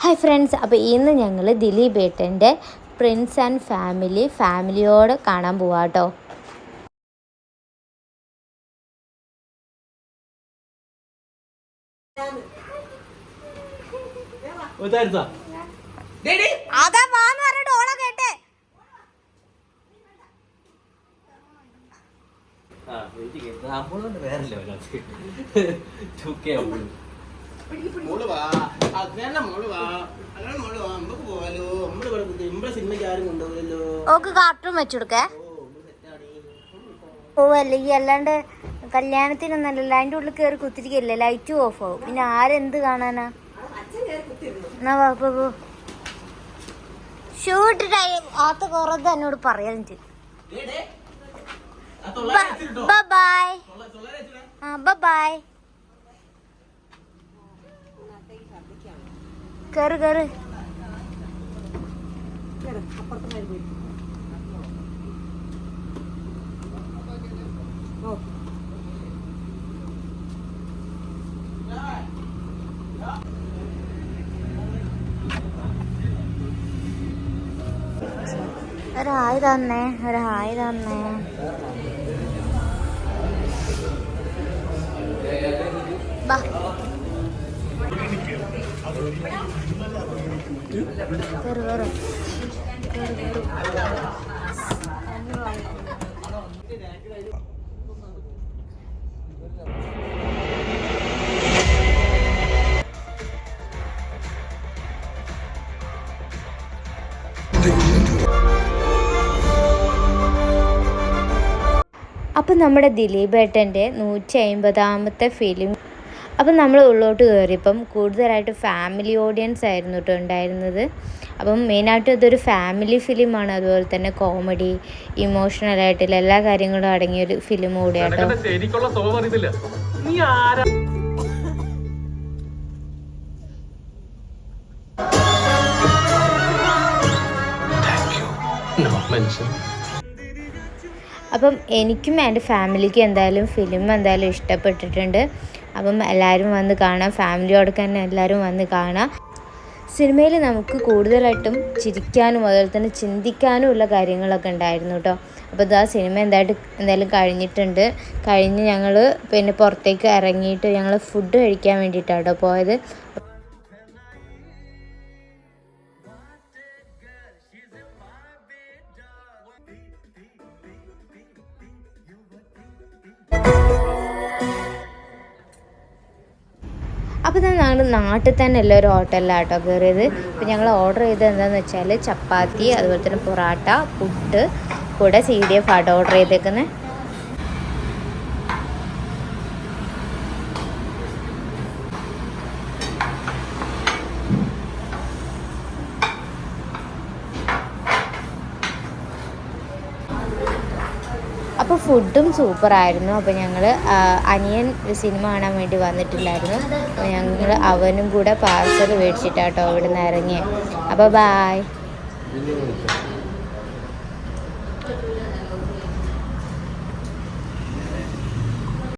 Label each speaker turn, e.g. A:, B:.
A: Hi friends, അപ്പോൾ ഇന്ന് ഞങ്ങൾ ദിലീപ് ഏട്ടൻ്റെ പ്രിൻസ് ആൻഡ് ഫാമിലിയോട് കാണാൻ പോവാം കേട്ടോ. ഓക്ക് കാർട്ടൂൺ വെച്ചുകൊടുക്കേ അല്ലെങ്കിൽ അല്ലാണ്ട് കല്യാണത്തിനൊന്നല്ലല്ലോ. അതിൻ്റെ ഉള്ളിൽ കയറി കുത്തിരിക്കല്ലേ, ലൈറ്റ് ഓഫ് ആവും. പിന്നെ ആരെന്ത് കാണാനാ? എന്നാ പോ ഷൂട്ട് ടൈം ആത്ത കുറത് എന്നോട് പറയാനുണ്ട്. Bye bye. കേറ് കേറ്. ഒരായി തന്നെ. ബാ കേറ്. അപ്പം നമ്മുടെ ദിലീപ് ഏട്ടൻ്റെ 150ാമത്തെ ഫിലിം. അപ്പം നമ്മൾ ഉള്ളോട്ട് കയറിയപ്പം കൂടുതലായിട്ട് ഫാമിലി ഓഡിയൻസ് ആയിരുന്നു കേട്ടോ ഉണ്ടായിരുന്നത്. അപ്പം മെയിനായിട്ട് ഇതൊരു ഫാമിലി ഫിലിമാണ്. അതുപോലെ തന്നെ കോമഡി, ഇമോഷണലായിട്ടുള്ള എല്ലാ കാര്യങ്ങളും അടങ്ങിയൊരു ഫിലിം കൂടിയാട്ടോ. അപ്പം എനിക്കും എൻ്റെ ഫാമിലിക്കും എന്തായാലും ഫിലിം ഇഷ്ടപ്പെട്ടിട്ടുണ്ട്. അപ്പം എല്ലാവരും വന്ന് കാണാം, ഫാമിലിയോടൊക്കെ തന്നെ എല്ലാവരും വന്ന് കാണാം. സിനിമയിൽ നമുക്ക് കൂടുതലായിട്ടും ചിരിക്കാനും അതുപോലെ തന്നെ ചിന്തിക്കാനും ഉള്ള കാര്യങ്ങളൊക്കെ ഉണ്ടായിരുന്നു കേട്ടോ. അപ്പോൾ ഇത് ആ സിനിമ എന്തായാലും കഴിഞ്ഞ് ഞങ്ങൾ പിന്നെ പുറത്തേക്ക് ഇറങ്ങിയിട്ട് ഞങ്ങൾ ഫുഡ് കഴിക്കാൻ വേണ്ടിയിട്ടാണ് കേട്ടോ പോയത്. അപ്പോൾ ഞങ്ങൾ നാട്ടിൽ തന്നെ ഒരു ഹോട്ടലിലാട്ടോ കയറിയത്. അപ്പോൾ ഞങ്ങൾ ഓർഡർ ചെയ്തത് എന്താണെന്ന് വെച്ചാൽ ചപ്പാത്തി, അതുപോലെ തന്നെ പൊറാട്ട, പുട്ട്, കൂടെ CDF ആട്ടോ ഓർഡർ ചെയ്തേക്കുന്നത്. അപ്പോൾ ഫുഡും സൂപ്പറായിരുന്നു. അപ്പോൾ ഞങ്ങൾ അനിയൻ സിനിമ കാണാൻ വേണ്ടി വന്നിട്ടില്ലായിരുന്നു. അപ്പോൾ ഞങ്ങൾ അവനും കൂടെ പാർസൽ മേടിച്ചിട്ടാട്ടോ ഇവിടെ നിന്ന് ഇറങ്ങിയത്. അപ്പോൾ ബായ്.